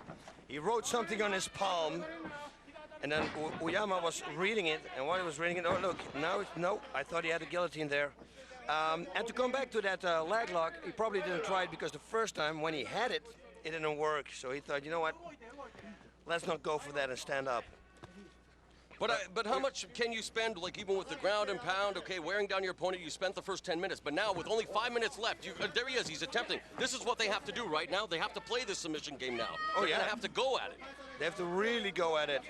Right. He wrote something on his palm, and then Uyama was reading it, and while he was reading it, oh look, now it's, no, I thought he had a guillotine there. And to come back to that leg lock, he probably didn't try it because the first time when he had it, it didn't work. So he thought, you know what, let's not go for that and stand up. But how much can you spend, like even with the ground and pound, okay, wearing down your opponent, you spent the first 10 minutes, but now with only 5 minutes left, there he is, he's attempting. This is what they have to do right now. They have to play this submission game now. Oh, They're yeah. gonna have to go at it. They have to really go at it.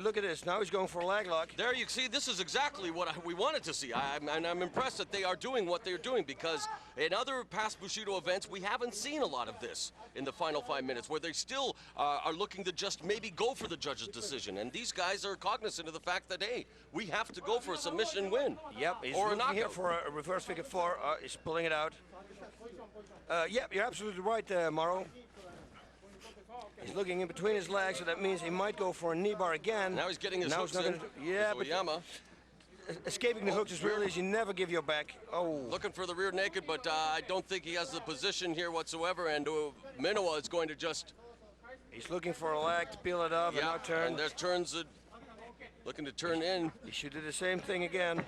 Look at this, now he's going for a leg lock. There you see, this is exactly what we wanted to see. I'm impressed that they are doing what they're doing, because in other past Bushido events, we haven't seen a lot of this in the final 5 minutes, where they still are looking to just maybe go for the judge's decision. And these guys are cognizant of the fact that, hey, we have to go for a submission win. Yep, he's or a looking knockout. here for a reverse figure four. He's pulling it out. Yep, you're absolutely right, Mauro. He's looking in between his legs, so that means he might go for a knee bar again. Now he's getting his hooks in. Yeah, but YASUHITO. Escaping the hooks is really easy. You never give your back. Oh. Looking for the rear naked, but I don't think he has the position here whatsoever, and MINOWA is going to just... He's looking for a leg to peel it off and now turn. And there's turns looking to turn in. He should do the same thing again.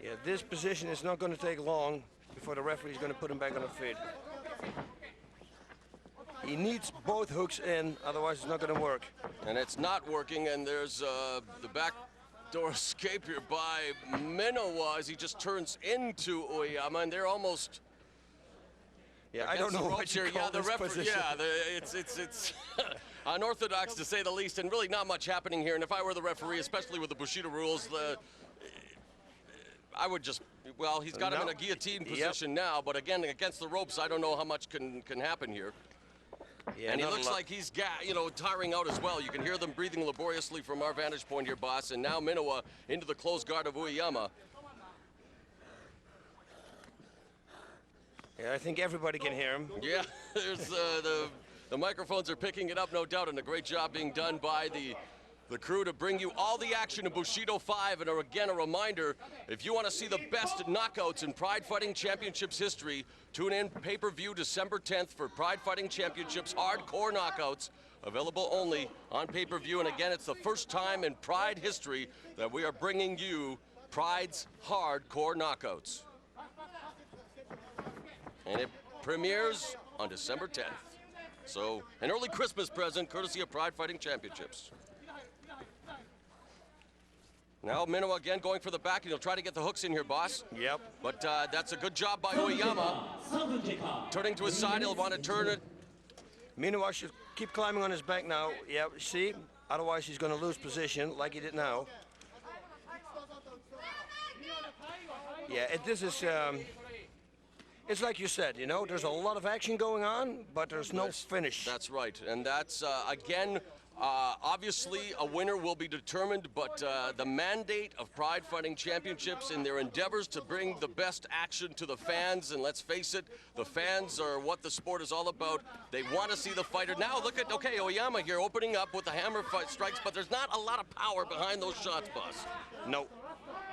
Yeah, this position is not going to take long before the referee is going to put him back on the feet. He needs both hooks in, otherwise it's not going to work. And it's not working, and there's the backdoor escape here by MINOWA as he just turns into YASUHITO, and they're almost... Yeah, I don't know what you call yeah, the this position. Yeah, it's unorthodox to say the least, and really not much happening here. And if I were the referee, especially with the Bushido rules, I would just, well, he's got him in a guillotine position now, but again, against the ropes, I don't know how much can happen here. Yeah, and he looks like he's, tiring out as well. You can hear them breathing laboriously from our vantage point here, boss. And now MINOWA into the close guard of YASUHITO. Yeah, I think everybody can hear him. Yeah, there's the microphones are picking it up, no doubt, and a great job being done by the crew to bring you all the action in Bushido 5. And again, a reminder, if you want to see the best knockouts in Pride Fighting Championships history, tune in pay-per-view December 10th for Pride Fighting Championships Hardcore Knockouts, available only on pay-per-view. And again, it's the first time in Pride history that we are bringing you Pride's Hardcore Knockouts. And it premieres on December 10th. So, an early Christmas present courtesy of Pride Fighting Championships. Now MINOWA again going for the back, and he'll try to get the hooks in here, boss. Yep. But that's a good job by YASUHITO. Turning to his side, he'll want to turn it. MINOWA should keep climbing on his back now. Yeah, see? Otherwise he's going to lose position like he did now. Yeah, this is... it's like you said, there's a lot of action going on, but there's no finish. That's right, and that's, again, obviously a winner will be determined, but the mandate of Pride Fighting Championships in their endeavors to bring the best action to the fans, and let's face it, the fans are what the sport is all about. They want to see the fighter. Now look at, okay, YASUHITO here opening up with the hammer strikes, but there's not a lot of power behind those shots, boss. No.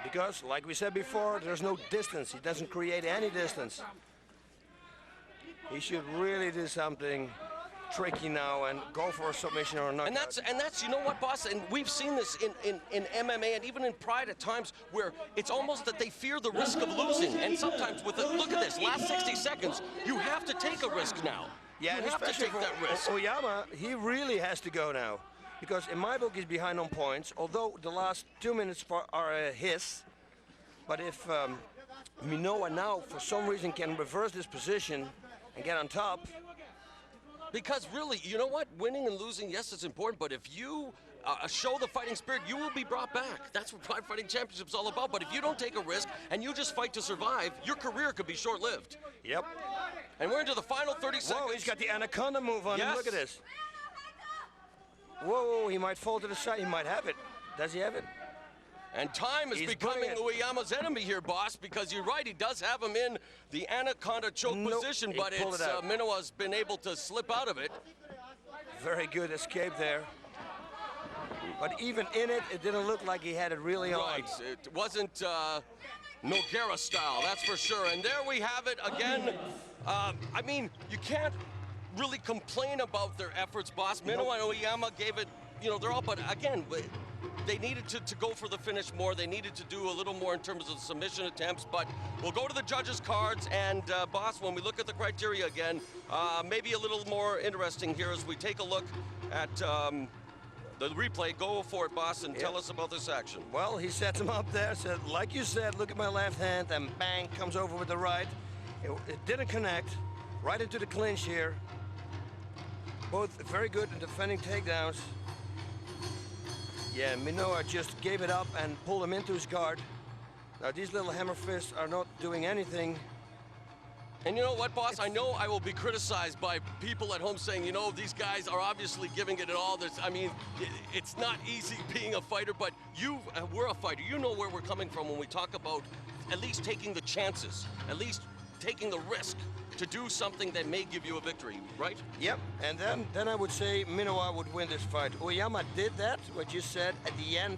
Because, like we said before, there's no distance. He doesn't create any distance. He should really do something tricky now and go for a submission or a knockout. And that's you know what, boss? And we've seen this in MMA and even in Pride at times where it's almost that they fear the risk of losing. And sometimes with it, look at this, last 60 seconds, you have to take a risk now. Yeah, you have to take that risk. YASUHITO, he really has to go now. Because in my book, he's behind on points, although the last 2 minutes are his. But if MINOWA now, for some reason, can reverse this position and get on top. Because really, you know what? Winning and losing, yes, it's important, but if you show the fighting spirit, you will be brought back. That's what Pride Fighting Championship is all about. But if you don't take a risk and you just fight to survive, your career could be short-lived. Yep. And we're into the final 30 seconds. Whoa, he's got the anaconda move on him. Look at this. Whoa, he might fall to the side. He might have it. Does he have it? And time is becoming YASUHITO's enemy here, boss, because you're right, he does have him in the anaconda choke position, but it's MINOWA's been able to slip out of it. Very good escape there. But even in it, it didn't look like he had it really on. Right, it wasn't Nogueira style, that's for sure. And there we have it again. I mean, you can't really complain about their efforts, boss. Minowa and Oyama gave it, you know, they're all, but again, they needed to go for the finish more. They needed to do a little more in terms of submission attempts, but we'll go to the judges' cards, and boss, when we look at the criteria again, maybe a little more interesting here as we take a look at the replay. Go for it, boss, and tell us about this action. Well, he sets him up there, said, like you said, look at my left hand, and bang, comes over with the right. It didn't connect, right into the clinch here. Both very good in defending takedowns. Yeah, Minowa just gave it up and pulled him into his guard. Now, these little hammer fists are not doing anything. And you know what, boss? I know I will be criticized by people at home saying, you know, these guys are obviously giving it all. I mean, it's not easy being a fighter, but we're a fighter. You know where we're coming from when we talk about at least taking the chances, at least taking the risk to do something that may give you a victory, right? Yep, and then I would say Minowa would win this fight. Oyama did that, what you said, at the end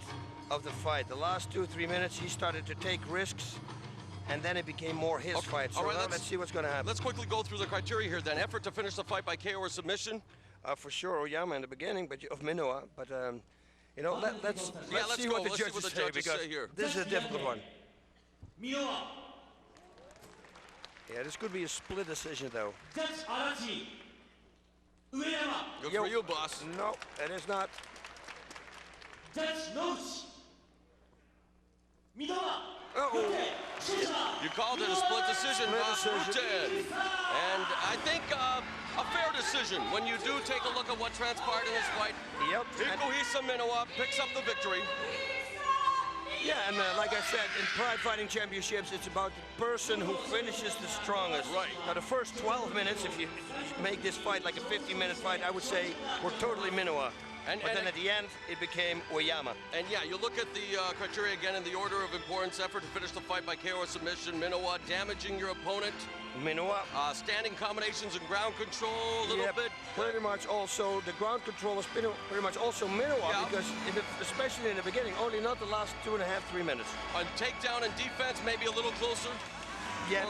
of the fight. The last 2-3 minutes, he started to take risks, and then it became more his fight. So all right, let's see what's going to happen. Let's quickly go through the criteria here then. Effort to finish the fight by KO or submission? For sure, Oyama in the beginning, but of Minowa. But you know, let's see what the judges say, because this is a difficult one. Minowa. Yeah, this could be a split decision, though. Judge Arashi. UEYAMA. Good for you, boss. No, it is not. Judge Noshi. Minowa. You called it a split decision, boss. And I think a fair decision when you do take a look at what transpired in this fight. Yep. IKUHISA Minowa picks up the victory. Yeah, and like I said, in Pride Fighting Championships, it's about the person who finishes the strongest. Right. Now, the first 12 minutes, if you make this fight like a 50-minute fight, I would say we're totally Minowa. But then at the end, it became Oyama. And yeah, you look at the criteria again in the order of importance. Effort to finish the fight by KO or submission. Minowa damaging your opponent. Minowa. Standing combinations and ground control a little bit. Pretty much also, the ground control was pretty much also Minowa, because especially in the beginning, only not the last 2.5-3 minutes. On takedown and defense, maybe a little closer. Yeah,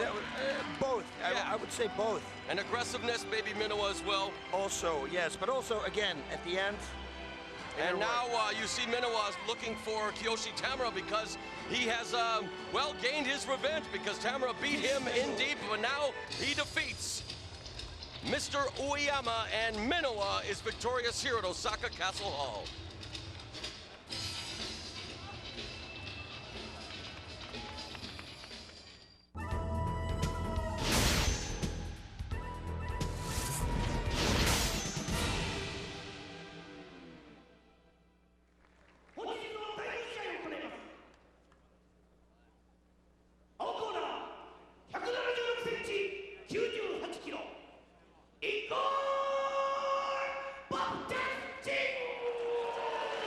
both. Yeah. I would say both. And aggressiveness, maybe Minowa as well. Also, yes, but also, again, at the end. And now you see Minowa is looking for Kiyoshi Tamura because he has, well, gained his revenge because Tamura beat him in deep, but now he defeats Mr. Oyama, and Minowa is victorious here at Osaka Castle Hall.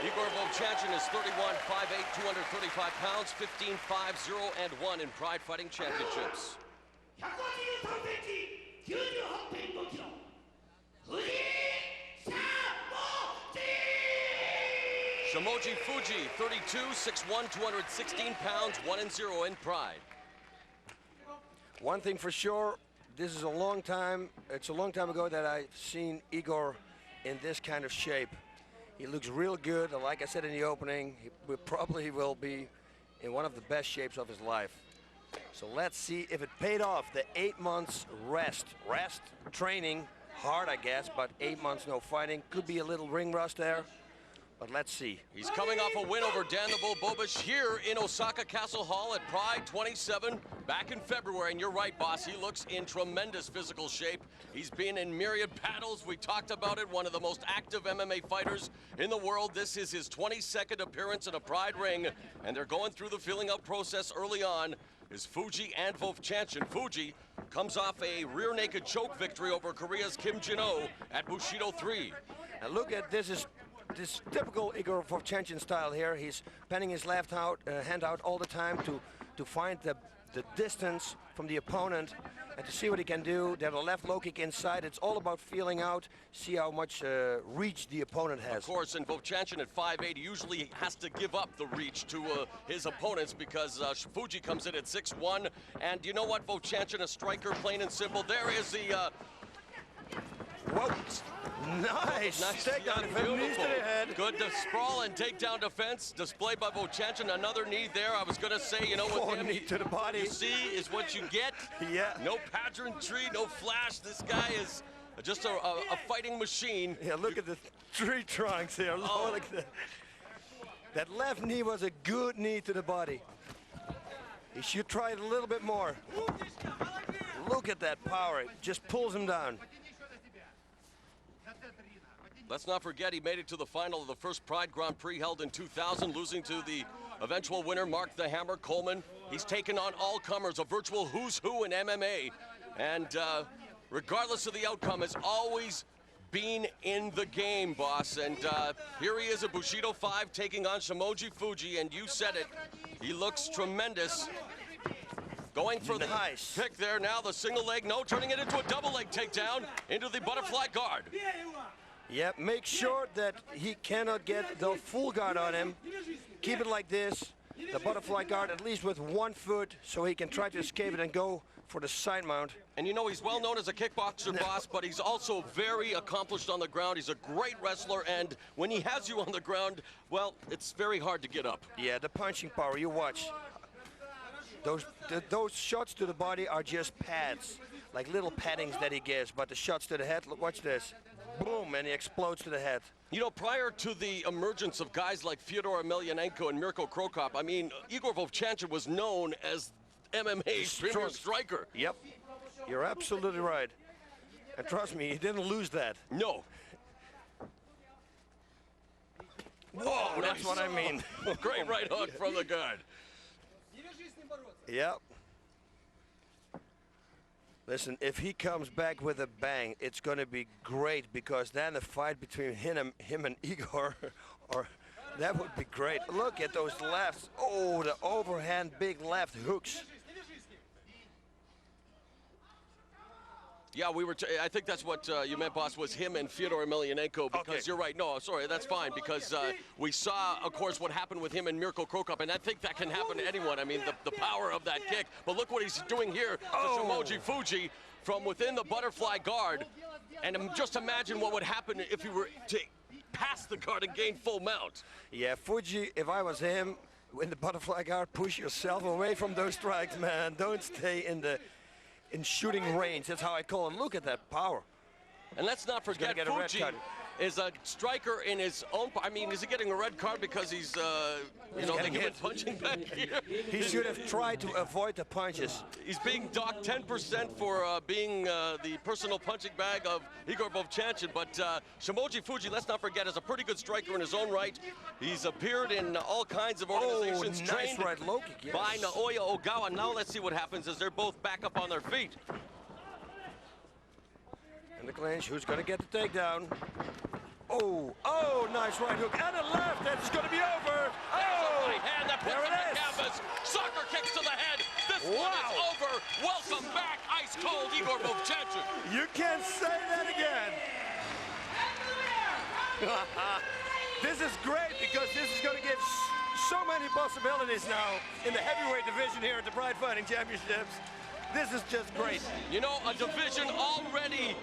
Igor VOVCHANCHYN is 31'5'8", 235 pounds, 15-5-0-1 in Pride Fighting Championships. Shimoji Fuji, 32, 6'1", 216 pounds, 1-0 in Pride. One thing for sure, this is a long time, it's a long time ago that I've seen Igor in this kind of shape. He looks real good, and like I said in the opening, he probably will be in one of the best shapes of his life. So let's see if it paid off. The 8 months rest, training, hard I guess, but 8 months no fighting. Could be a little ring rust there, but let's see. He's coming off a win over Dan the Bull Bobic here in Osaka Castle Hall at Pride 27 back in February. And you're right, boss, he looks in tremendous physical shape. He's been in myriad battles. We talked about it, one of the most active MMA fighters in the world. This is his 22nd appearance in a Pride ring, and they're going through the filling up process early on. Is Fuji and VOVCHANCHYN. Fuji comes off a rear naked choke victory over Korea's Kim Jin-oh at Bushido 3. And look at this typical Igor VOVCHANCHYN style here. He's penning his left hand out all the time to find the distance from the opponent. and to see what he can do. Then a left low kick inside. It's all about feeling out, see how much reach the opponent has. Of course, in VOVCHANCHYN at 5'8", he usually has to give up the reach to his opponents because Fuji comes in at 6'1". And you know what, VOVCHANCHYN, a striker, plain and simple. There is the... Whoa, nice takedown, knees to the head. Good to sprawl and takedown defense displayed by VOVCHANCHYN. Another knee there. I was going to say, you know, with him, knee to the body. You see is what you get. Yeah. No pageantry, no flash. This guy is just a fighting machine. Yeah, look at the tree trunks here. Oh. Look at that. That left knee was a good knee to the body. He should try it a little bit more. Look at that power. It just pulls him down. Let's not forget he made it to the final of the first Pride Grand Prix held in 2000, losing to the eventual winner, Mark the Hammer Coleman. He's taken on all comers, a virtual who's who in MMA. And regardless of the outcome, has always been in the game, boss. And here he is at Bushido 5 taking on Shimoji Fuji, and you said it, he looks tremendous. Going for the pick there, now the single leg, no, turning it into a double leg takedown into the butterfly guard. Yep, make sure that he cannot get the full guard on him. Keep it like this, the butterfly guard at least with 1 foot, so he can try to escape it and go for the side mount. And you know, he's well known as a kickboxer, boss, but he's also very accomplished on the ground. He's a great wrestler, and when he has you on the ground, well, it's very hard to get up. Yeah, the punching power, you watch. Those shots to the body are just pads, like little paddings that he gives, but the shots to the head, look, watch this. Boom, and he explodes to the head. You know, prior to the emergence of guys like Fyodor Emelianenko and Mirko Krokop, I mean, Igor VOVCHANCHYN was known as MMA's premier striker. Yep, you're absolutely right. And trust me, he didn't lose that. No. Whoa, that's what I mean. Great right hook from the guard. Yep. Listen, if he comes back with a bang, it's going to be great, because then the fight between him and Igor, that would be great. Look at those lefts. Oh, the overhand big left hooks. Yeah, I think that's what you meant, boss, was him and Fyodor Emelianenko, because you're right. No, sorry, that's fine, because we saw, of course, what happened with him and Mirko Krokop, and I think that can happen to anyone. I mean, the power of that kick. But look what he's doing here to Shimoji Fuji from within the butterfly guard. And just imagine what would happen if he were to pass the guard and gain full mount. Yeah, Fuji, if I was him, in the butterfly guard, push yourself away from those strikes, man. Don't stay in shooting range. That's how I call him. Look at that power. And let's not forget, Fuji is a striker in his own. I mean, is he getting a red card because he's, you know, they give him punching back here? He should have tried to avoid the punches. He's being docked 10% for being the personal punching bag of Igor VOVCHANCHYN. But Shimoji Fuji, let's not forget, is a pretty good striker in his own right. He's appeared in all kinds of organizations, trained right low kick, by Naoya Ogawa. Now let's see what happens as they're both back up on their feet. And the clinch, who's going to get the takedown? Oh, nice right hook and a left. That's going to be over. Oh, right hand that puts him on canvas. Soccer kicks to the head. This one is over. Welcome back, ice cold Igor VOVCHANCHYN. You can't say that again. This is great, because this is going to give so many possibilities now in the heavyweight division here at the Pride Fighting Championships. This is just great. You know, a division already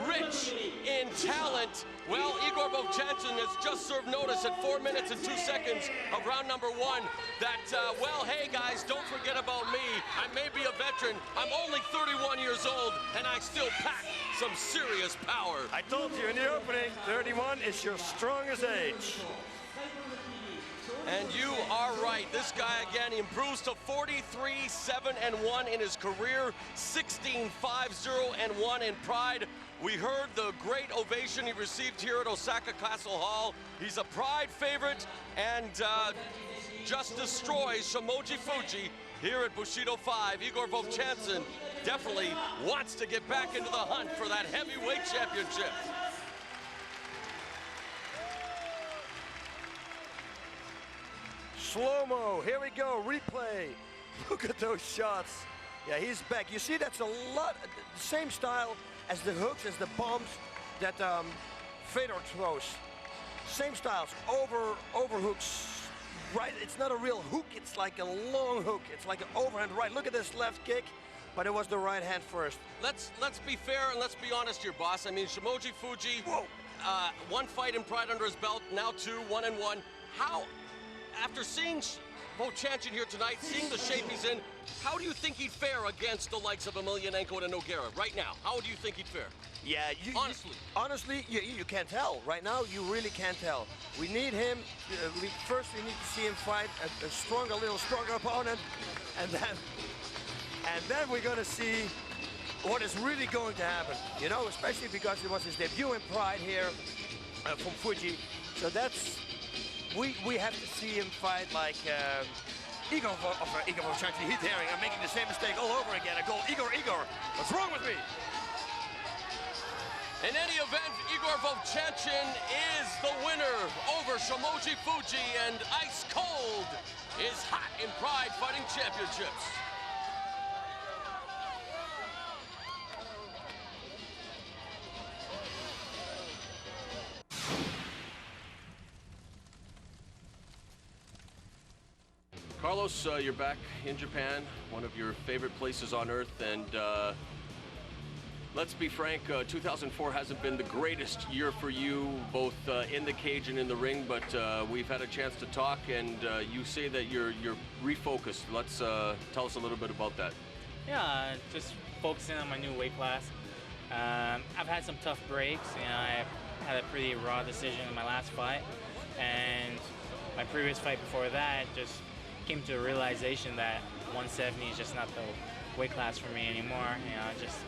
rich in talent. Well, Igor VOVCHANCHYN has just served notice at 4 minutes and 2 seconds of round number 1 that, well, hey guys, don't forget about me. I may be a veteran. I'm only 31 years old, and I still pack some serious power. I told you in the opening, 31 is your strongest age. And you are right. This guy, again, he improves to 43-7-1 in his career, 16-5-0-1 in Pride. We heard the great ovation he received here at Osaka Castle Hall. He's a Pride favorite and just destroys Shimoji Fuji here at Bushido 5. Igor VOVCHANCHYN definitely wants to get back into the hunt for that heavyweight championship. Slow-mo, here we go, replay. Look at those shots. Yeah, he's back. You see, that's a lot, the same style as the hooks, as the bombs that Fedor throws. Same styles, over hooks, right? It's not a real hook, it's like a long hook. It's like an overhand right. Look at this left kick, but it was the right hand first. Let's be fair and let's be honest here, boss. I mean, Shimoji Fuji, one fight in Pride under his belt, now 2, 1-1. How, after seeing VOVCHANCHYN here tonight, seeing the shape he's in, how do you think he'd fare against the likes of Emelianenko and Nogueira right now? How do you think he'd fare? Yeah, honestly, you can't tell. Right now, you really can't tell. We need him. First, we need to see him fight a little stronger opponent, and then we're gonna see what is really going to happen. You know, especially because it was his debut in Pride here from Fuji. So that's we have to see him fight like. Igor VOVCHANCHYN, he's daring. I'm making the same mistake all over again. I call Igor. What's wrong with me? In any event, Igor VOVCHANCHYN is the winner over Shimoji Fuji, and Ice Cold is hot in Pride Fighting Championships. Carlos, you're back in Japan, one of your favorite places on earth, and let's be frank, 2004 hasn't been the greatest year for you, both in the cage and in the ring, but we've had a chance to talk, and you say that you're refocused. Let's tell us a little bit about that. Yeah, just focusing on my new weight class. I've had some tough breaks. You know, I had a pretty raw decision in my last fight, and my previous fight before that just came to a realization that 170 is just not the weight class for me anymore. You know, it just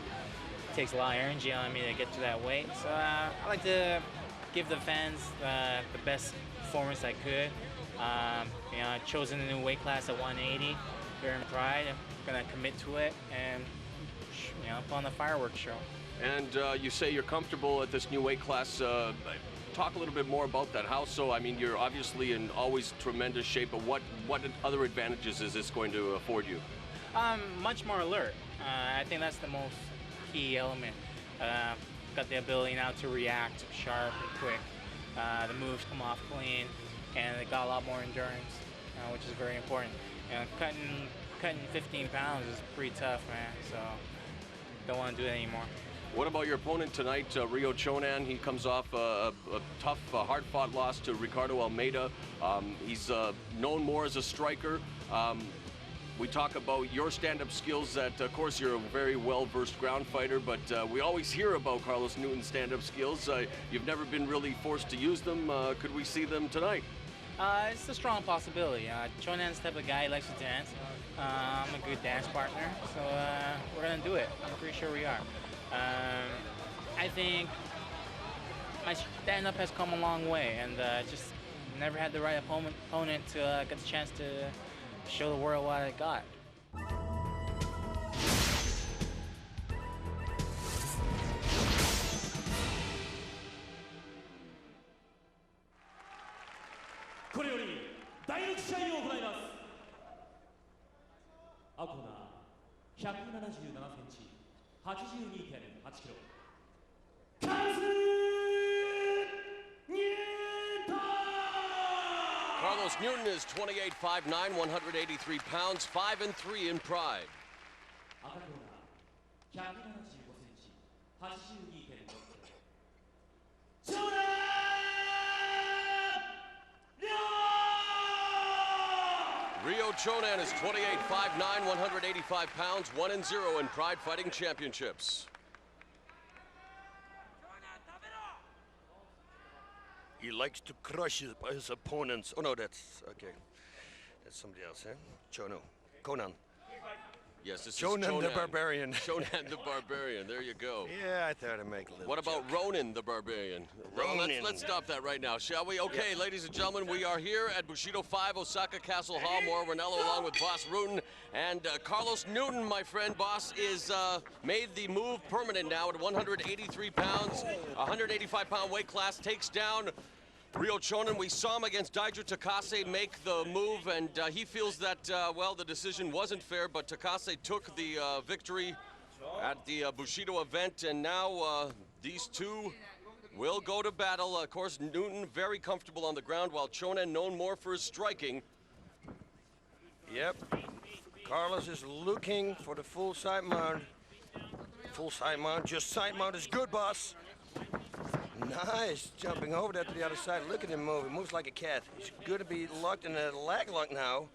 takes a lot of energy on me to get to that weight. So I like to give the fans the best performance I could. You know, I've chosen a new weight class at 180 here in Pride. I'm gonna commit to it and put on the fireworks show. And you say you're comfortable at this new weight class. Talk a little bit more about that. How so? I mean, you're obviously in always tremendous shape, but what other advantages is this going to afford you? Much more alert. I think that's the most key element. Got the ability now to react sharp and quick. The moves come off clean, and it got a lot more endurance, which is very important. You know, cutting 15 pounds is pretty tough, man. So don't want to do it anymore. What about your opponent tonight, Ryo Chonan? He comes off a tough, hard-fought loss to Ricardo Almeida. He's known more as a striker. We talk about your stand-up skills that, of course, you're a very well-versed ground fighter, but we always hear about Carlos Newton's stand-up skills. You've never been really forced to use them. Could we see them tonight? It's a strong possibility. Chonan's the type of guy who likes to dance. I'm a good dance partner, so we're going to do it. I'm pretty sure we are. I think my stand-up has come a long way, and just never had the right opponent to get the chance to show the world what I got. これより第6試合を行います。青コーナー177センチ、82.8 キロ。Carlos Newton is 28'5'9", 183 pounds, 5-3 in Pride. 赤コーナー175センチ、82.6 キロ。長男 Ryo Chonan is 28'5'9", 185 pounds, 1-0 in Pride Fighting Championships. He likes to crush his opponents. Oh no, that's okay. That's somebody else, huh? Conan. Yes, this Chonan is Chonan the Barbarian. Chonan the Barbarian. There you go. Yeah, I thought I'd make a little. What about joke. Ronin the Barbarian? Well, Ronin. let's stop that right now, shall we? Okay, ladies and gentlemen, we are here at Bushido 5, Osaka Castle Hall. Mauro Ranello along with Boss Rutan. And Carlos Newton, my friend, Boss, is made the move permanent now at 183 pounds, 185-pound weight class, takes down Ryo Chonen, we saw him against Daiju Takase make the move, and he feels that, well, the decision wasn't fair, but Takase took the victory at the Bushido event, and now these two will go to battle. Of course, Newton very comfortable on the ground, while Chonen known more for his striking. Yep. Carlos is looking for the full side mount. Full side mount, just side mount is good, boss. Nice, jumping over there to the other side. Look at him move, he moves like a cat. He's going to be locked in a leg lock now.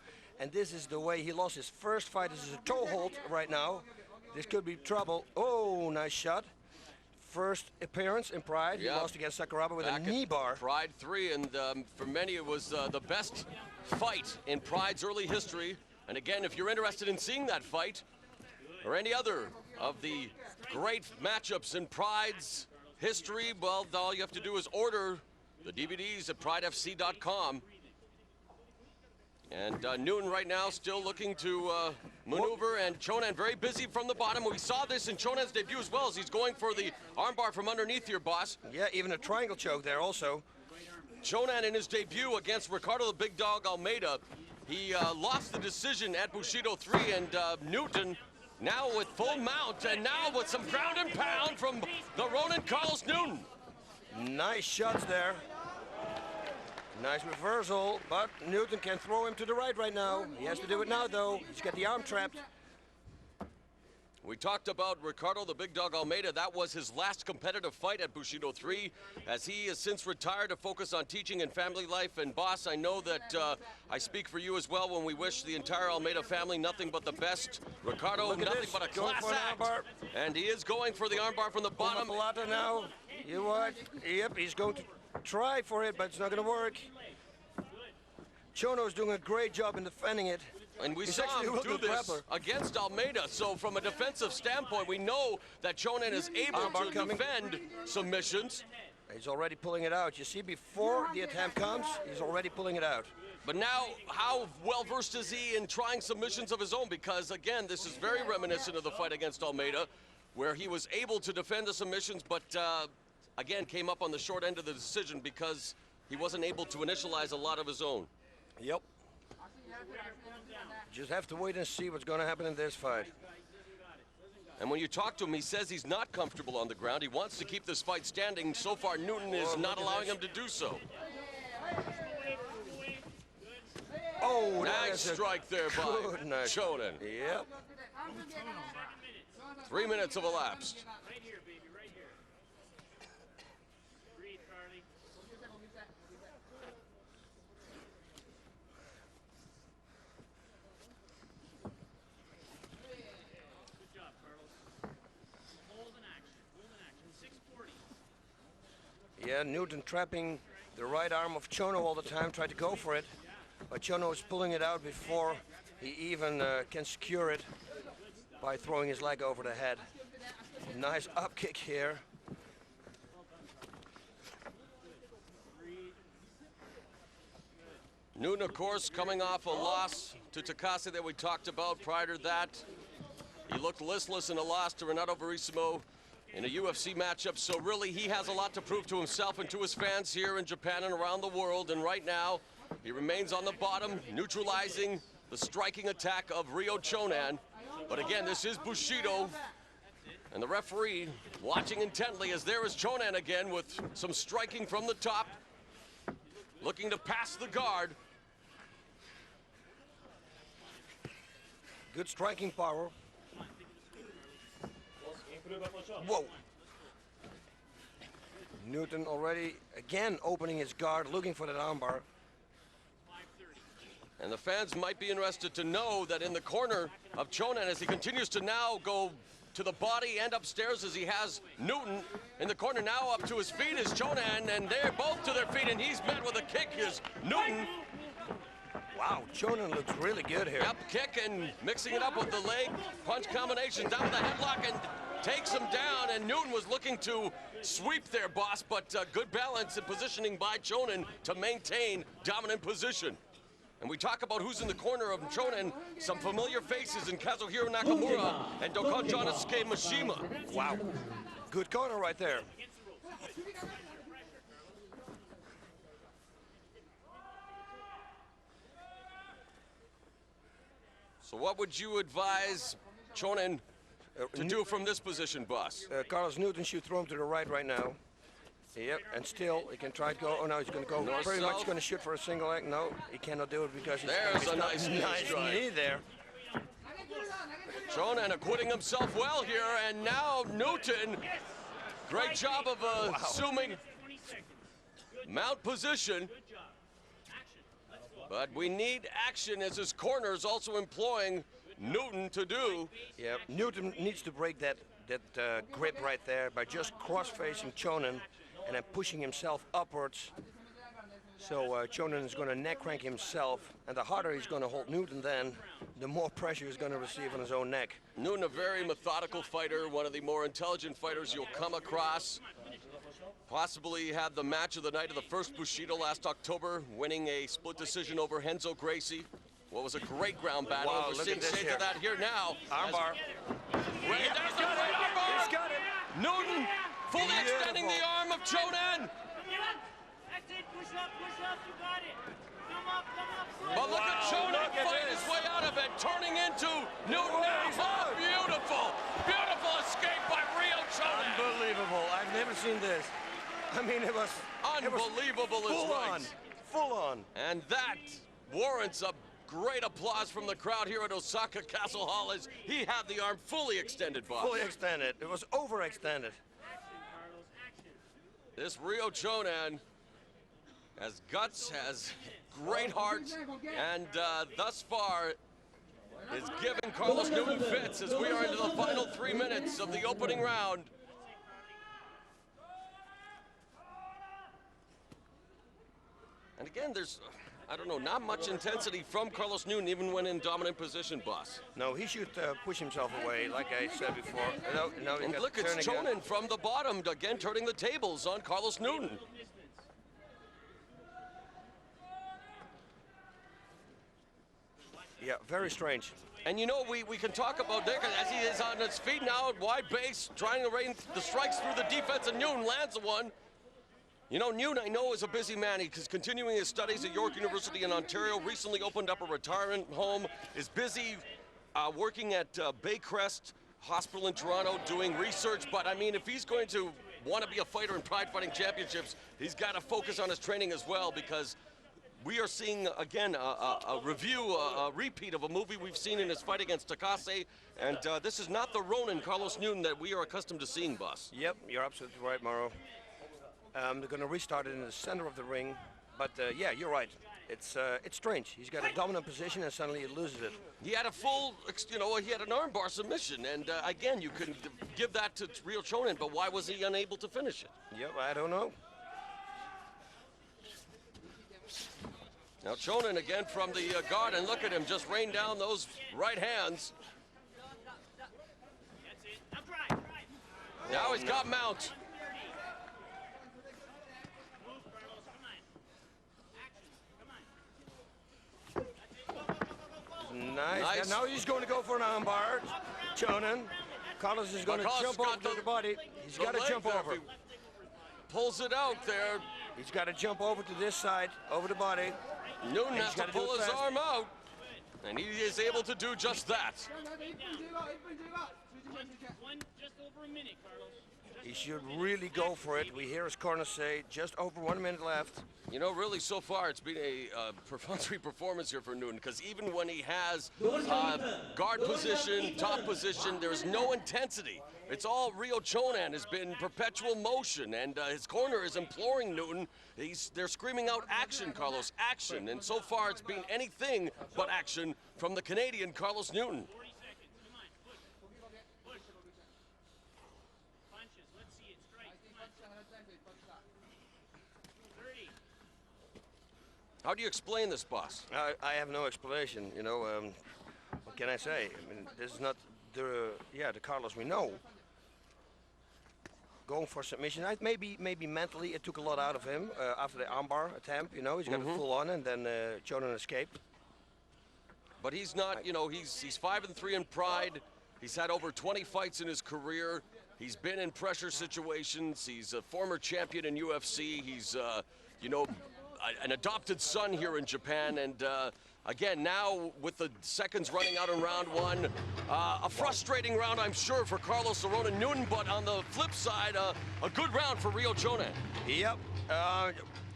And this is the way he lost his first fight. This is a toe hold right now. This could be trouble. Oh, nice shot. First appearance in Pride. He lost against Sakuraba with a knee bar. Pride 3, and for many it was the best fight in Pride's early history. And again, if you're interested in seeing that fight, or any other of the great matchups in Pride's history, well, all you have to do is order the DVDs at pridefc.com. And Newton right now still looking to maneuver, and Chonen very busy from the bottom. We saw this in Chonen's debut as well, as he's going for the armbar from underneath here, boss. Yeah, even a triangle choke there also. Chonen in his debut against Ricardo the Big Dog Almeida, he lost the decision at Bushido 3, and Newton now with full mount, and now with some ground and pound from the Ronin Carlos Newton. Nice shots there. Nice reversal, but Newton can throw him to the right now. He has to do it now, though. He's got the arm trapped. We talked about Ricardo the Big Dog Almeida. That was his last competitive fight at Bushido 3, as he has since retired to focus on teaching and family life. And boss, I know that I speak for you as well when we wish the entire Almeida family nothing but the best. Ricardo, nothing but a class act. And he is going for the armbar from the bottom. Palata now. You what? Yep, he's going to try for it, but it's not going to work. Chono's doing a great job in defending it. And we saw him do this against Almeida. So from a defensive standpoint, we know that Chonen is able to defend submissions. He's already pulling it out. You see, before the attempt comes, he's already pulling it out. But now, how well-versed is he in trying submissions of his own? Because, again, this is very reminiscent of the fight against Almeida, where he was able to defend the submissions, but, again, came up on the short end of the decision because he wasn't able to initialize a lot of his own. Yep. Just have to wait and see what's going to happen in this fight. And when you talk to him, he says he's not comfortable on the ground. He wants to keep this fight standing. So far, Newton is not allowing him to do so. Oh, nice strike there by Chonen. Yep. 3 minutes have elapsed. Right here, baby, right here. Breathe, Carly. Good job, Carlos. Hold in action. Hold in action. 640. Yeah, Newton trapping the right arm of Chono all the time, tried to go for it. But Chono is pulling it out before he even can secure it by throwing his leg over the head. Nice up kick here. Newton, of course, coming off a loss to Takase that we talked about. Prior to that, he looked listless in a loss to Renato Verissimo in a UFC matchup. So really, he has a lot to prove to himself and to his fans here in Japan and around the world. And right now, he remains on the bottom, neutralizing the striking attack of Ryo Chonen. But again, this is Bushido, and the referee watching intently as there is Chonen again with some striking from the top, looking to pass the guard. Good striking power. Whoa. Newton already again opening his guard, looking for that armbar. And the fans might be interested to know that in the corner of Chonen, as he continues to now go to the body and upstairs, as he has Newton in the corner now up to his feet is Chonen, and they're both to their feet, and he's met with a kick is Newton. Wow, Chonen looks really good here. Up kick and mixing it up with the leg punch combination down the headlock and takes him down, and Newton was looking to sweep there, boss, but good balance and positioning by Chonen to maintain dominant position. And we talk about who's in the corner of Chonen, some familiar faces in Kazuhiro Nakamura and Dokkan Jonosuke Mishima. Wow, good corner right there. So what would you advise Chonen to do from this position, boss? Carlos Newton should throw him to the right now. Yep, and still he can try to go. Oh no, he's going to go pretty much going to shoot for a single leg. No, he cannot do it because There's a nice knee there. Chonen acquitting himself well here, and now Newton, great job of assuming mount position. But we need action as his corner is also employing Newton to do. Yeah, Newton needs to break that grip right there by just cross-facing Chonen and then pushing himself upwards. So Chonen is going to neck crank himself, and the harder he's going to hold Newton then, the more pressure he's going to receive on his own neck. Newton, a very methodical fighter, one of the more intelligent fighters you'll come across. Possibly had the match of the night of the first Bushido last October, winning a split decision over Renzo Gracie. What was a great ground battle. Wow, We're look seeing at this shades here. of that here now. Armbar. Right, there's a great armbar. He's got it. Newton fully Beautiful. extending the arm of Chonen. That's it, push up, you got it. Come up, But look at Wow, Chonen look at fighting this. his way out of it, turning into Newton Whoa, now. he's Oh, out. beautiful, beautiful escape by Rio Chonen. Unbelievable. I've never seen this. I mean, it was Unbelievable is full right. on. Full on. And that warrants a great applause from the crowd here at Osaka Castle Hall as he had the arm fully extended, boss. Fully extended. It was overextended. This Rio Chonen has guts, has great heart, and thus far is giving Carlos Newton fits as we are into the final 3 minutes of the opening round. And again, there's, I don't know, not much intensity from Carlos Newton even when in dominant position, boss. No, he should push himself away, like I said before. No, And look, it's Chonen from the bottom, again turning the tables on Carlos Newton. Yeah, very strange. And you know, we can talk about Dick as he is on his feet now at wide base, trying to rain the strikes through the defense, and Newton lands one. You know, Newton, I know, is a busy man. He's continuing his studies at York University in Ontario, recently opened up a retirement home, is busy working at Baycrest Hospital in Toronto doing research. But I mean, if he's going to want to be a fighter in Pride Fighting Championships, he's got to focus on his training as well, because we are seeing, again, a repeat of a movie we've seen in his fight against Takase, and this is not the Ronin Carlos Newton that we are accustomed to seeing, boss. Yep, you're absolutely right, Mauro. They're going to restart it in the center of the ring, but yeah, you're right. It's strange. He's got a dominant position and suddenly he loses it. He had a full, you know, he had an armbar submission, and again, you could give that to Rio Chonen, but why was he unable to finish it? Yep, I don't know. Now Chonen again from the guard, and look at him just rain down those right hands. Now he's got mount. Nice. Nice. And now he's going to go for an armbar. Chonen. Carlos is going to Carlos jump got over to the body. He's the got to leg jump there. over. He pulls it out there. He's got to jump over to this side, over the body. Newton He's has to gotta do pull it his fast. arm out, and he is able to do just that. Just over a minute, Carlos. He should really go for it. We hear his corner say, just over 1 minute left. You know, really, so far, it's been a perfunctory performance here for Newton, because even when he has guard position, top position, there's no intensity. It's all Rio Chonen has been perpetual motion, and his corner is imploring Newton. They're screaming out action, Carlos, action. And so far, it's been anything but action from the Canadian Carlos Newton. 40 seconds. Come on, push. Punches. Let's see it. Strike. Come on. 30. How do you explain this, boss? I have no explanation, you know. What can I say? I mean, this is not the Carlos we know. Going for submission. Maybe mentally it took a lot out of him after the armbar attempt, you know. He's got it full on, and then Chonen escaped. But he's not, you know, he's 5-3 in Pride. He's had over 20 fights in his career. He's been in pressure situations. He's a former champion in UFC. He's, you know, an adopted son here in Japan, and Again, now with the seconds running out in round one, a frustrating round, I'm sure, for Carlos Arona Newton, but on the flip side, a good round for Ryo Chonan. Yep.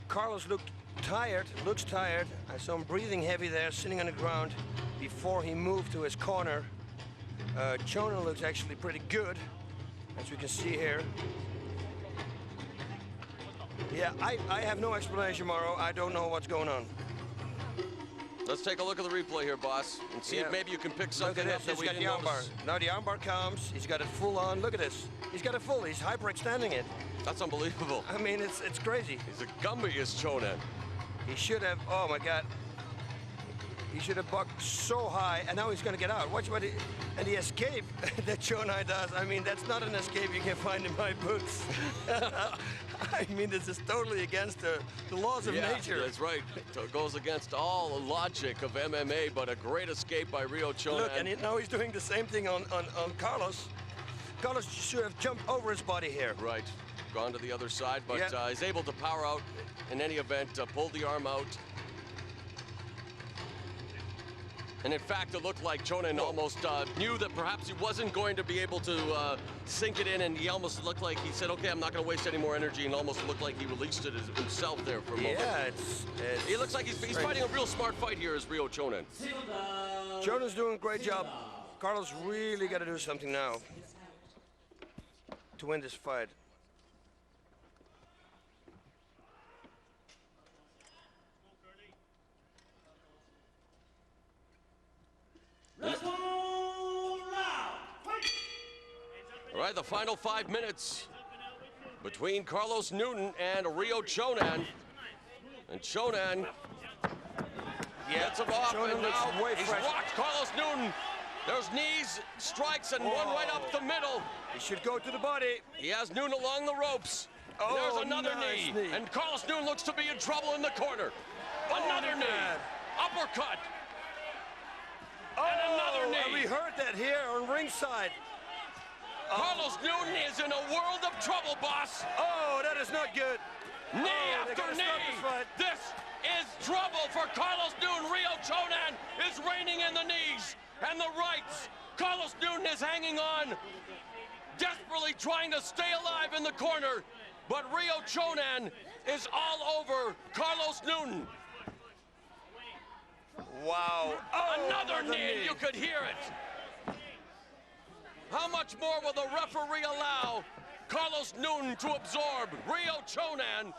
Carlos looks tired. I saw him breathing heavy there, sitting on the ground before he moved to his corner. Chonan looks actually pretty good, as we can see here. Yeah, I have no explanation, Mauro. I don't know what's going on. Let's take a look at the replay here, boss, and see if maybe you can pick something up that we didn't notice. Now the armbar comes. He's got it full on. Look at this. He's got it full. He's hyperextending it. That's unbelievable. I mean, it's crazy. He's a Gumby, is Chonan. He should have. Oh my God. He should have bucked so high, and now he's going to get out. Watch what and the escape that Chonan does. I mean, that's not an escape you can find in my books. I mean, this is totally against the laws of nature. That's right. It goes against all the logic of MMA, but a great escape by Ryo Chonan. Look, and now he's doing the same thing on Carlos. Carlos should have jumped over his body here. Right. Gone to the other side, but he's able to power out in any event, pull the arm out. And in fact, it looked like Chonan almost knew that perhaps he wasn't going to be able to sink it in, and he almost looked like he said, okay, I'm not going to waste any more energy, and almost looked like he released it himself there for a moment. Yeah, he looks like he's fighting a real smart fight here as Ryo Chonan. Chonan's doing a great job. Carlos really got to do something now to win this fight. All right, the final 5 minutes between Carlos Newton and Ryo Chonan. And Chonan gets him off, and now he's rocked Carlos Newton. There's knees, strikes, and one right up the middle. He should go to the body. He has Newton along the ropes. There's another knee. And Carlos Newton looks to be in trouble in the corner. Another knee. Uppercut. And another knee. And we heard that here on ringside. Carlos Newton is in a world of trouble, boss. Oh, that is not good. Knee after knee. This is trouble for Carlos Newton. Ryo Chonan is reining in the knees and the rights. Carlos Newton is hanging on, desperately trying to stay alive in the corner. But Ryo Chonan is all over Carlos Newton. Wow. Another knee, you could hear it. How much more will the referee allow Carlos Newton to absorb? Ryo Chonan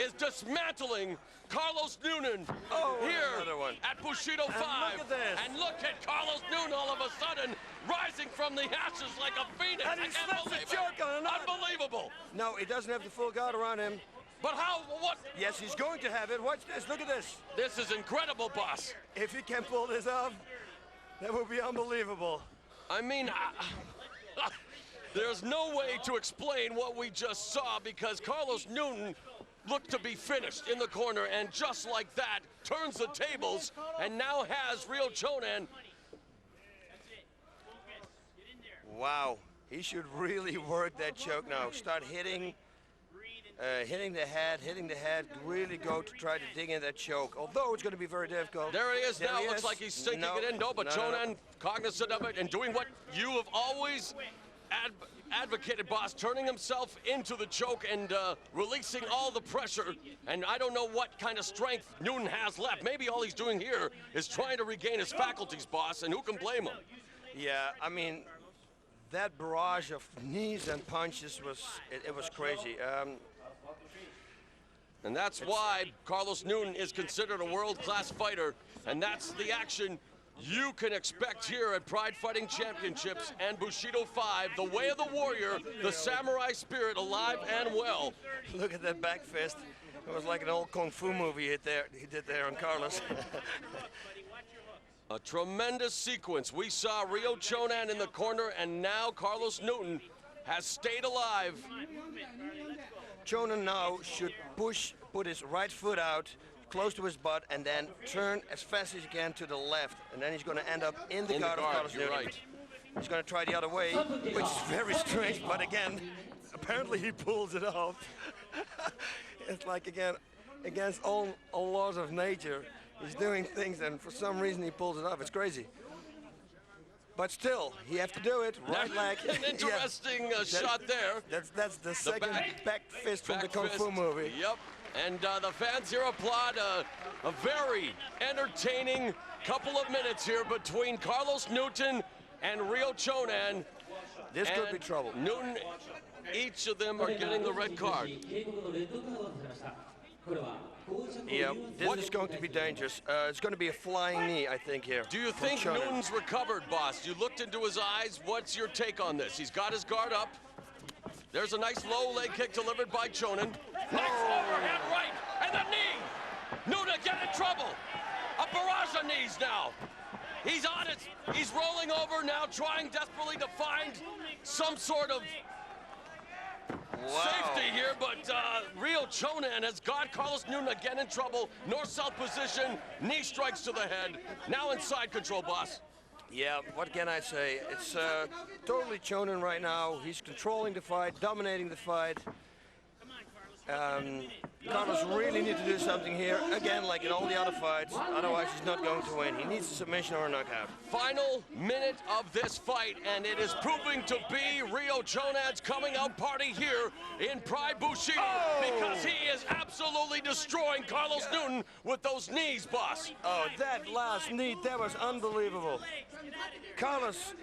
is dismantling Carlos Newton here at Bushido 5. Look at this. And look at Carlos Newton all of a sudden rising from the ashes like a phoenix. And he slips a choke on another. Unbelievable. No, he doesn't have the full guard around him. But how, what? Yes, he's going to have it. Watch this, look at this. This is incredible, boss. If he can pull this off, that would be unbelievable. I mean, there's no way to explain what we just saw because Carlos Newton looked to be finished in the corner and just like that turns the tables and now has Ryo Chonan. Wow, he should really work that choke now. Start hitting the head, really go to try to dig in that choke. Although it's going to be very difficult. There he is now, looks like he's sinking it in. No, but Chonan, cognizant of it and doing what you have always advocated, boss, turning himself into the choke and releasing all the pressure. And I don't know what kind of strength Newton has left. Maybe all he's doing here is trying to regain his faculties, boss, and who can blame him? Yeah, I mean, that barrage of knees and punches was crazy. And that's why Carlos Newton is considered a world-class fighter, and that's the action you can expect here at Pride Fighting Championships and Bushido 5, the way of the warrior, the samurai spirit alive and well. Look at that back fist. It was like an old kung fu movie he did there on Carlos. A tremendous sequence. We saw Ryo Chonan in the corner, and now Carlos Newton has stayed alive. Chonan now should put his right foot out, close to his butt, and then turn as fast as he can to the left. And then he's going to end up in the guard of Carlos Newton. Right. He's going to try the other way, which is very strange, but again, apparently he pulls it off. It's like, again, against all laws of nature. He's doing things, and for some reason he pulls it off. It's crazy. But still, he have to do it. Right leg. An interesting shot there. That's the second back fist from the Back Kung fist. Fu movie. Yep. And the fans here applaud a very entertaining couple of minutes here between Carlos Newton and Ryo Chonan. This could And be trouble. Newton, each of them are getting the red card. 警告のレッドカードが出ましたこれは膠着を Yeah, 誘 this 発 is going to be dangerous. It's going to be a flying knee, I think, here. Do you from think Chonan. Newton's recovered, boss? You looked into his eyes. What's your take on this? He's got his guard up. There's a nice low leg kick delivered by Chonan. Nice overhand right, and the knee. Newton get in trouble. A barrage of knees now. He's on it. He's rolling over now, trying desperately to find some sort of safety here, but Ryo Chonan has got Carlos Newton again in trouble. North-south position, knee strikes to the head. Now inside control, boss. Yeah, what can I say? It's totally Chonan right now. He's controlling the fight, dominating the fight. Carlos really needs to do something here, again, like in all the other fights. Otherwise, he's not going to win. He needs a submission or a knockout. Final minute of this fight, and it is proving to be Ryo Chonan's coming out party here in Pride Bushido because he is absolutely destroying Carlos Newton with those knees, boss. Oh, that last knee, that was unbelievable. Carlos,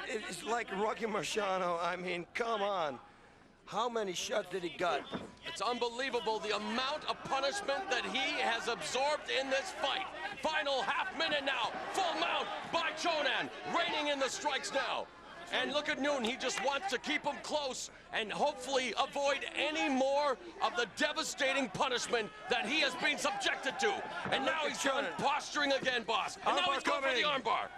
it's like Rocky Marciano. I mean, come on. How many shots did he got? It's unbelievable the amount of punishment that he has absorbed in this fight. Final half minute now, full mount by Chonan, reining in the strikes now. And look at Newton, he just wants to keep him close and hopefully avoid any more of the devastating punishment that he has been subjected to. And now he's done posturing again, boss. And now he's going for the armbar.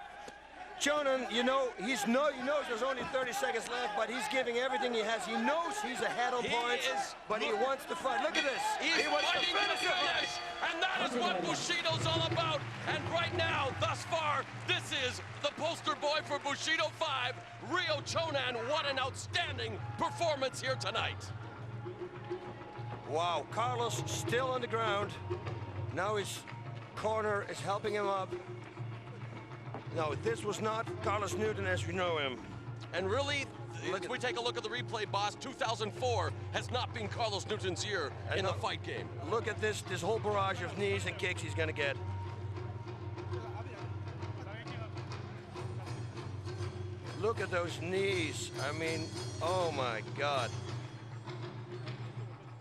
Chonan, you know, he knows there's only 30 seconds left, but he's giving everything he has. He knows he's ahead on points, but he wants to fight. Look at this. He wants to fighting to the finish, and that is what Bushido's all about. And right now, thus far, this is the poster boy for Bushido 5, Ryo Chonan. What an outstanding performance here tonight. Wow, Carlos still on the ground. Now his corner is helping him up. No, this was not Carlos Newton as we know him. And really, if we take a look at the replay, boss, 2004 has not been Carlos Newton's year in the fight game. Look at this whole barrage of knees and kicks he's gonna get. Look at those knees. I mean, oh my God.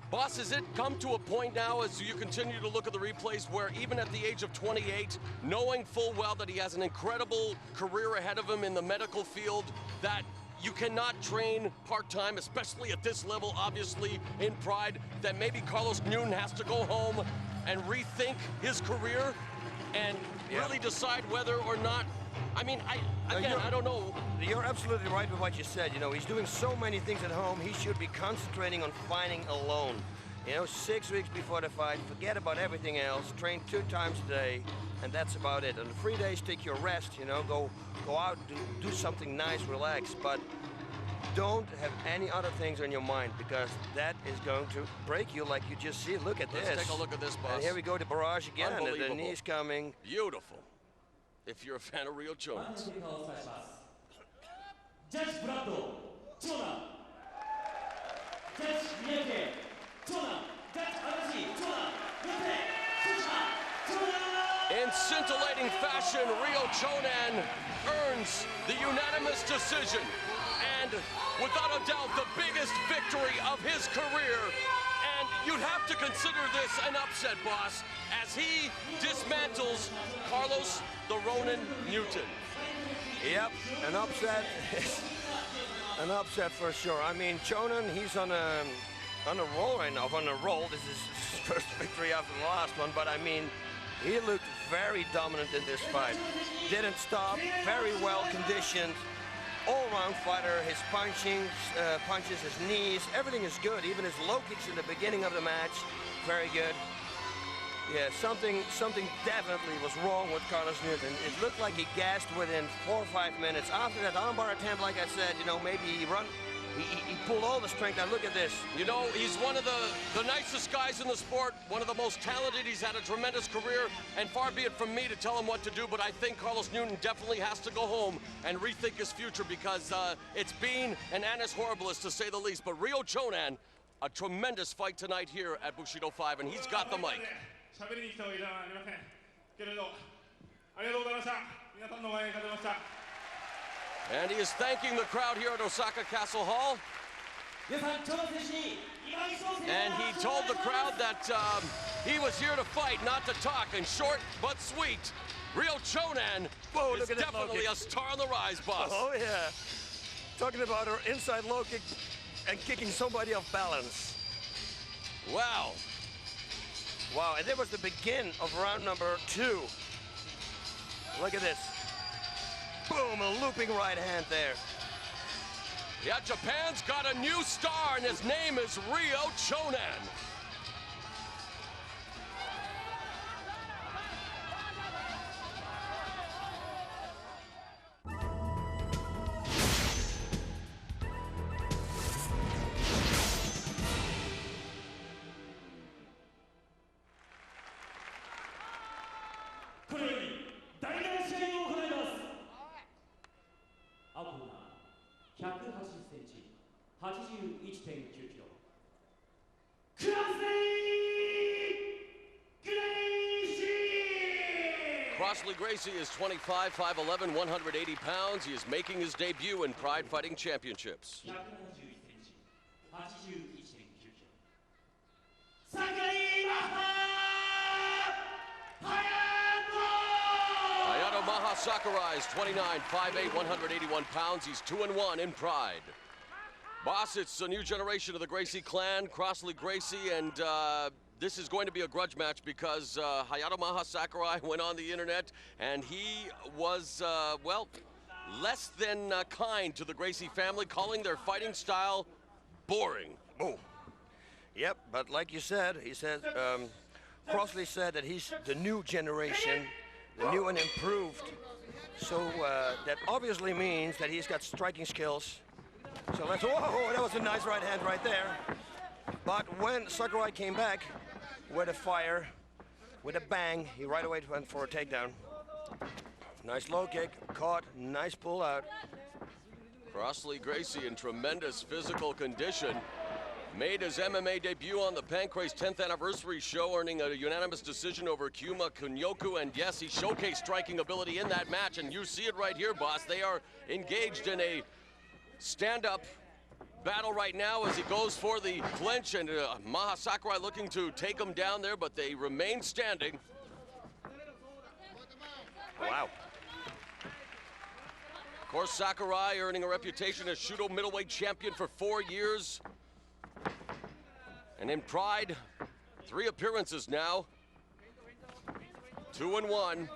Boss, has it come to a point now as you continue to look at the replays where even at the age of 28, knowing full well that he has an incredible career ahead of him in the medical field, that you cannot train part-time, especially at this level, obviously, in Pride, that maybe Carlos Newton has to go home and rethink his career and really decide whether or not, I mean, I don't know. You're absolutely right with what you said. You know, he's doing so many things at home. He should be concentrating on fighting alone. You know, 6 weeks before the fight, forget about everything else. Train 2 times a day, and that's about it. On the 3 days, take your rest. You know, go out, do something nice, relax. But don't have any other things on your mind because that is going to break you, like you just see. Look at this. Let's take a look at this, boss. And here we go, the barrage again. And the Unbelievable. knees coming. Beautiful. If you're a fan of Ryo Chonan. 結果をお伝えしますジャッジブラッド長男ジャッジ三宅長男ジャッジ足立長男よって藤田長男 In scintillating fashion, Ryo Chonan earns the unanimous decision. And without a doubt, the biggest victory of his career. And you'd have to consider this an upset, boss, as he dismantles Carlos the Ronin Newton. Yep, an upset. An upset for sure. I mean, Chonan, he's on a roll right now. On a roll. This is his first victory after the last one, but I mean, he looked very dominant in this fight. Didn't stop, very well conditioned. All-round fighter, his punches, his knees, everything is good. Even his low kicks in the beginning of the match, very good. Yeah, something definitely was wrong with Carlos Newton. It looked like he gassed within 4 or 5 minutes. After that armbar attempt, like I said, you know, maybe he He pulled all the strength. Now look at this. You know, he's one of the nicest guys in the sport, one of the most talented. He's had a tremendous career, and far be it from me to tell him what to do, but I think Carlos Newton definitely has to go home and rethink his future because it's been an annus horribilis, to say the least. But Ryo Chonan, a tremendous fight tonight here at Bushido 5, and he's got the mic. And he is thanking the crowd here at Osaka Castle Hall. And he told the crowd that he was here to fight, not to talk. And short but sweet, Ryo Chonan is definitely a star on the rise, boss. Oh, yeah. Talking about her inside low kick and kicking somebody off balance. Wow. Wow, and that was the begin of round number 2. Look at this. Boom, a looping right hand there. Yeah, Japan's got a new star, and his name is Ryo Chonan. Crossley Gracie is 25, 5'11", 180 pounds. He is making his debut in Pride Fighting Championships. Hayato Maha Sakurai is 29, 5'8", 181 pounds. He's 2-1 in Pride. Boss, it's a new generation of the Gracie clan, Crossley Gracie, and this is going to be a grudge match because Hayato Maha Sakurai went on the internet and he was, well, less than kind to the Gracie family, calling their fighting style boring. Oh. Yep, but like you said, he said, Crossley said that he's the new generation, the new and improved. So that obviously means that he's got striking skills. So let's, whoa, that was a nice right hand right there. But when Sakurai came back with a fire, with a bang, he right away went for a takedown. Nice low kick, caught, nice pull out. Crossley Gracie in tremendous physical condition. Made his MMA debut on the Pancrase 10th anniversary show, earning a unanimous decision over Kyuma Kunyoku. And yes, he showcased striking ability in that match. And you see it right here, boss. They are engaged in a stand-up battle right now as he goes for the clinch, and Maha Sakurai looking to take him down there, but they remain standing. Wow. Of course, Sakurai earning a reputation as Shudo middleweight champion for 4 years. And in Pride, 3 appearances now. 2-1.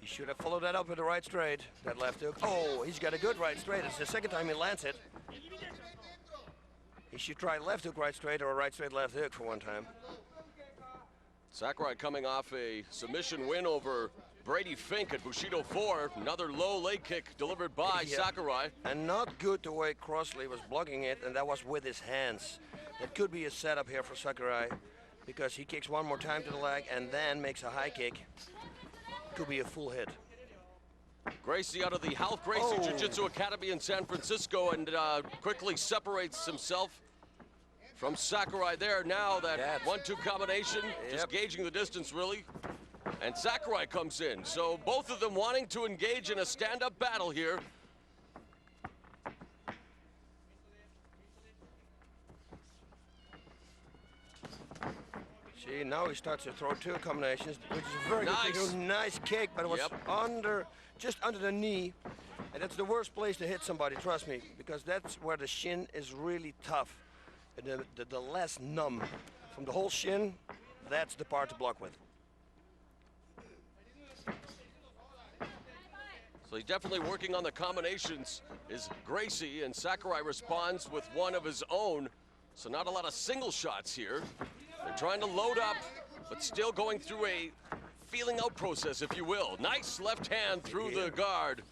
He should have followed that up with the right straight, that left hook. Oh, he's got a good right straight. It's the second time he lands it. He should try left hook, right straight, or a right straight, left hook for one time. Sakurai coming off a submission win over Brady Fink at Bushido 4. Another low leg kick delivered by Sakurai. And not good the way Crossley was blocking it, and that was with his hands. That could be a setup here for Sakurai, because he kicks one more time to the leg and then makes a high kick. Could be a full hit. Gracie out of the Half Gracie Jiu-Jitsu Academy in San Francisco, and quickly separates himself from Sakurai there. Now that 1-2 combination, just gauging the distance really. And Sakurai comes in. So both of them wanting to engage in a stand-up battle here. See, now he starts to throw 2 combinations, which is a very good, nice kick, but it was just under the knee. And that's the worst place to hit somebody, trust me, because that's where the shin is really tough. The less numb. From the whole shin, that's the part to block with. So he's definitely working on the combinations, is Gracie, and Sakurai responds with one of his own. So not a lot of single shots here. They're trying to load up, but still going through a feeling out process, if you will. Nice left hand through the guard.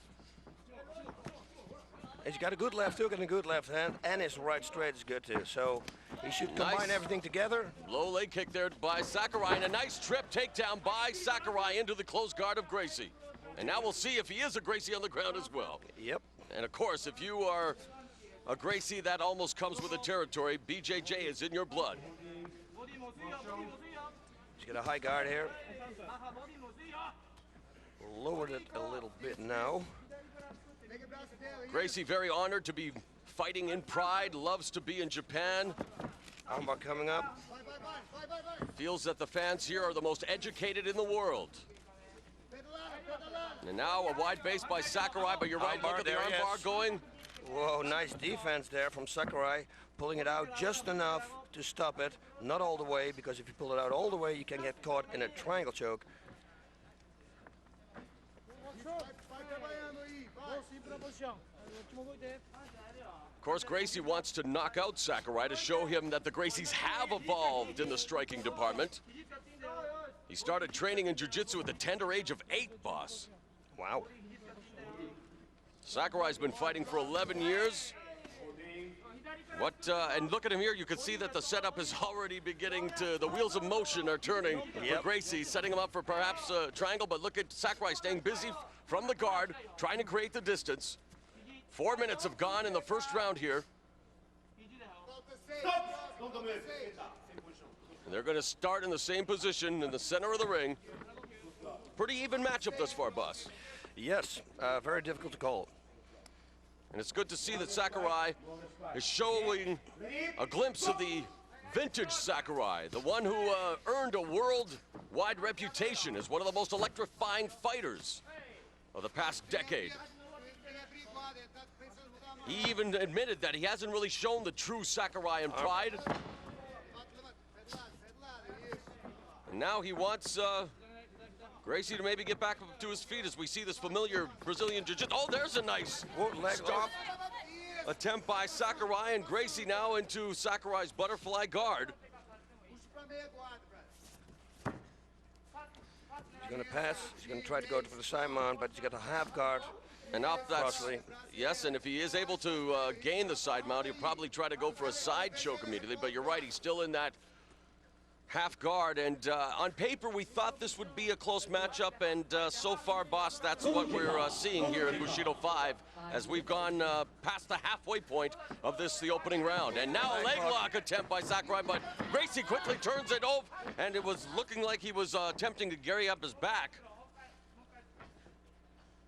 He's got a good left hook and a good left hand, and his right straight is good too. So he should combine Nice. everything together. Low leg kick there by Sakurai, and a nice trip takedown by Sakurai into the close guard of Gracie. And now we'll see if he is a Gracie on the ground as well. Yep. And of course, if you are a Gracie, that almost comes with the territory. BJJ is in your blood. He's got a high guard here. Lowered it a little bit now. Gracie very honored to be fighting in pride, loves to be in Japan. Armbar coming up. Feels that the fans here are the most educated in the world. And now a wide base by Sakurai, but you're right, look at the Armbar there, armbar yes. going. Whoa, nice defense there from Sakurai. Pulling it out just enough to stop it. Not all the way, because if you pull it out all the way, you can get caught in a triangle choke. Of course, Gracie wants to knock out Sakurai to show him that the Gracies have evolved in the striking department. He started training in jiu-jitsu at the tender age of 8, boss. Wow. Sakurai's been fighting for 11 years. And look at him here, you can see that the setup is already beginning to, the wheels of motion are turning for Gracie, setting him up for perhaps a triangle, but look at Sakurai staying busy from the guard, trying to create the distance. 4 minutes have gone in the first round here. And they're going to start in the same position in the center of the ring. Pretty even matchup thus far, boss. Yes, very difficult to call. And it's good to see that Sakurai is showing a glimpse of the vintage Sakurai, the one who earned a worldwide reputation as one of the most electrifying fighters of the past decade. He even admitted that he hasn't really shown the true Sakurai in pride. And now he wants Gracie to maybe get back up to his feet as we see this familiar Brazilian jiu-jitsu. Oh, there's a nice stop attempt by Sakurai, and Gracie now into Sakurai's butterfly guard. He's going to pass. He's going to try to go for the side mount, but he's got a half guard. And up that's, Crossley. yes, and if he is able to gain the side mount, he'll probably try to go for a side choke immediately, but you're right, he's still in that half guard, and on paper we thought this would be a close matchup, and so far, boss, that's what we're seeing here in Bushido 5 as we've gone past the halfway point of the opening round. And now a leg lock attempt by Sakurai, but Gracie quickly turns it over, and it was looking like he was attempting to carry up his back.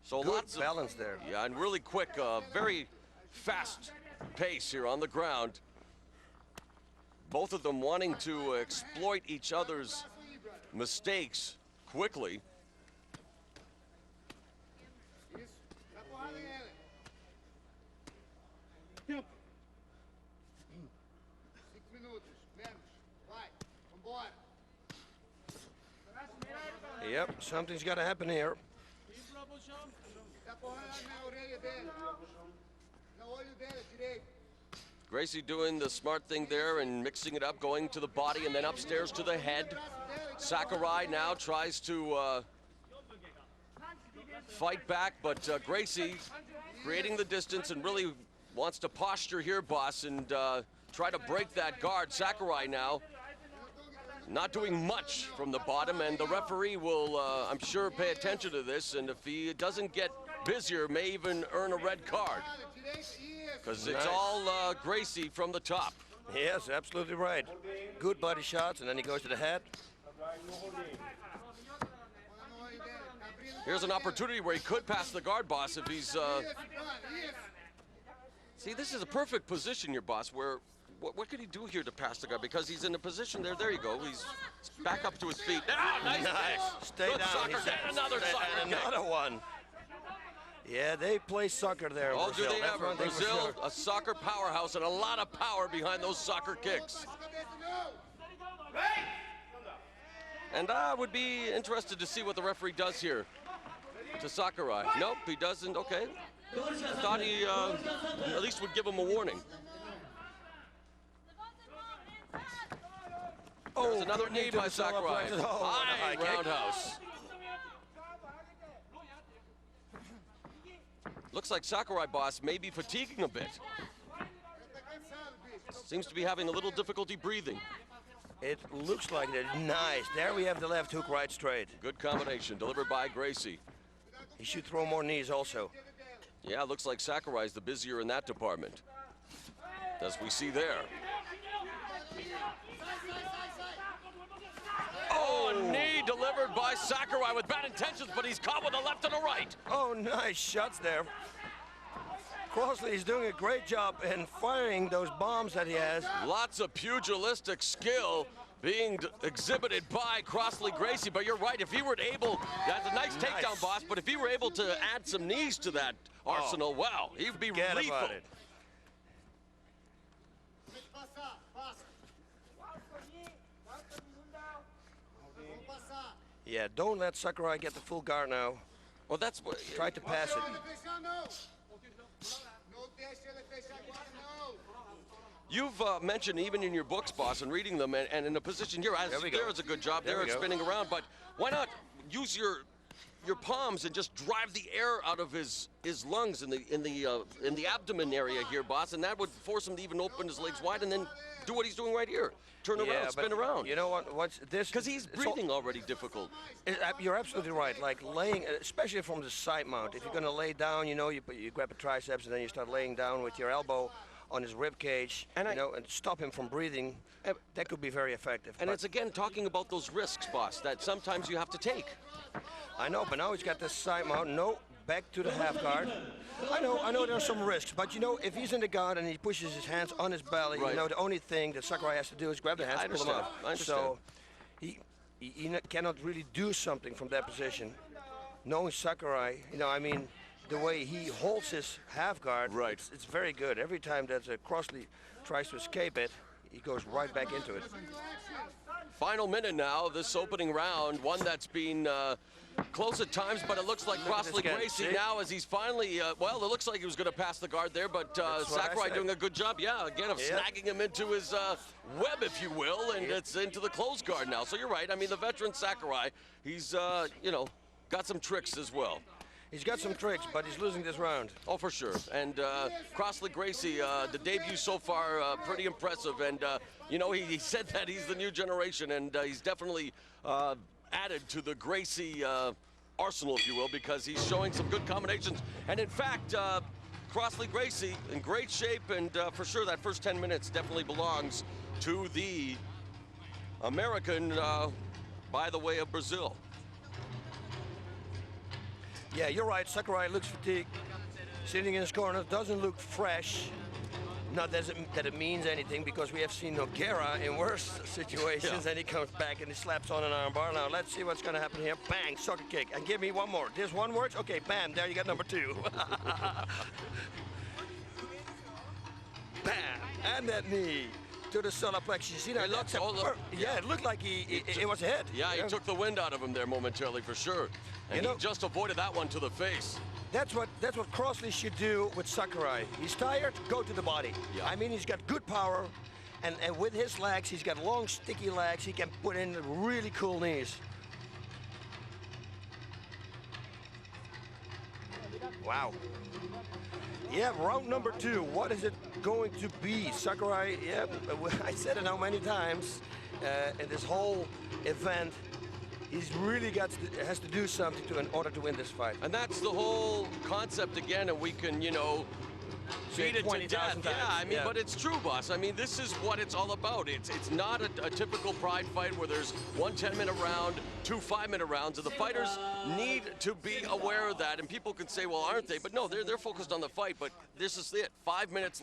So Good lots of balance there. Yeah, and really quick, very fast pace here on the ground. Both of them wanting to exploit each other's mistakes quickly. Yep, something's got to happen here. Gracie doing the smart thing there and mixing it up, going to the body and then upstairs to the head. Sakurai now tries to fight back, but Gracie creating the distance and really wants to posture here, boss, and try to break that guard. Sakurai now not doing much from the bottom, and the referee will, I'm sure, pay attention to this, and if he doesn't get busier, may even earn a red card. Because it's all Gracie from the top. Yes, absolutely right. Good body shots, and then he goes to the head. Here's an opportunity where he could pass the guard, boss, if he's... See, this is a perfect position here, boss, where... What could he do here to pass the guard? Because he's in a position there. There you go. He's back up to his feet. Ah, nice. Stay Good down. soccer kick. Another soccer kick. Another one. Yeah, they play soccer there in Oh, do Brazil. they That's ever? one thing for Brazil, sure. a soccer powerhouse, and a lot of power behind those soccer kicks. And I would be interested to see what the referee does here to Sakurai. Nope, he doesn't. Okay. I thought he at least would give him a warning. There's another good knee knee to by the solo Sakurai. plexus. Oh, High high kick. roundhouse. Looks like Sakurai, boss, may be fatiguing a bit. Seems to be having a little difficulty breathing. It looks like it. Nice. There we have the left hook right straight. Good combination, delivered by Gracie. He should throw more knees also. Yeah, looks like Sakurai's the busier in that department, as we see there. Oh, knee delivered by Sakurai with bad intentions, but he's caught with the left and the right. Oh, nice shots there. Crossley is doing a great job in firing those bombs that he has. Lots of pugilistic skill being exhibited by Crossley Gracie, but you're right, if he were able, that's a nice takedown, boss, but if he were able to add some knees to that arsenal, wow, he'd be lethal. About it. Yeah, don't let Sakurai get the full guard now. Well, that's what... Try to pass it. You've mentioned even in your books, boss, and reading them, and in the position you're at, there is a good job there of spinning around, but why not use your palms and just drive the air out of his lungs in the abdomen area here, boss, and that would force him to even open his legs wide and then do what he's doing right here. Turn around, spin around. You know what? What's this? Because he's breathing already difficult. You're absolutely right. Like laying, especially from the side mount. If you're going to lay down, you know, you grab a triceps and then you start laying down with your elbow on his rib cage, and stop him from breathing. That could be very effective. And it's again talking about those risks, boss, that sometimes you have to take. I know, but now he's got this side mount. No, back to the half guard. I know there are some risks, but you know, if he's in the guard and he pushes his hands on his belly, you know, the only thing that Sakurai has to do is grab the hands and pull them up. I understand. So he cannot really do something from that position. Knowing Sakurai, you know, I mean, the way he holds his half guard, it's very good. Every time that Crossley tries to escape it, he goes right back into it. Final minute now, this opening round, one that's been close at times, but it looks like Crossley Gracie now, as he's finally, well, it looks like he was going to pass the guard there, but Sakurai doing a good job, again, of snagging him into his web, if you will, and it's into the closed guard now. So you're right, I mean, the veteran Sakurai, he's, you know, got some tricks as well. He's got some tricks, but he's losing this round. Oh, for sure. And Crossley Gracie, the debut so far, pretty impressive. And, you know, he said that he's the new generation, and he's definitely added to the Gracie arsenal, if you will, because he's showing some good combinations. And, in fact, Crossley Gracie in great shape, and for sure that first 10 minutes definitely belongs to the American by the way of Brazil. Yeah, you're right. Sakurai looks fatigued. Sitting in his corner, doesn't look fresh. Not that it means anything, because we have seen Nogueira in worse situations, and he comes back and he slaps on an arm bar. Now let's see what's going to happen here. Bang, soccer kick, and give me one more. This one works. Okay, bam, there you got number 2. Bam, and that knee to the solar plexus. You see that? It looked like it was a hit. Yeah, he took the wind out of him there momentarily, for sure. And he just avoided that one to the face. That's what Crossley should do with Sakurai. He's tired, go to the body. Yeah. I mean, he's got good power, and with his legs, he's got long, sticky legs. He can put in really cool knees. Wow. Yeah, round number 2. What is it going to be? Sakurai, yeah, I said it how many times in this whole event. He's really has to do something in order to win this fight. And that's the whole concept again, and we can, you know, beat it to death. Yeah, I mean, but it's true, boss. I mean, this is what it's all about. It's not a typical pride fight where there's 1 10-minute round, 2 5-minute rounds, and the fighters need to be aware of that. And people can say, well, aren't they? But no, they're focused on the fight. But this is it. 5 minutes left.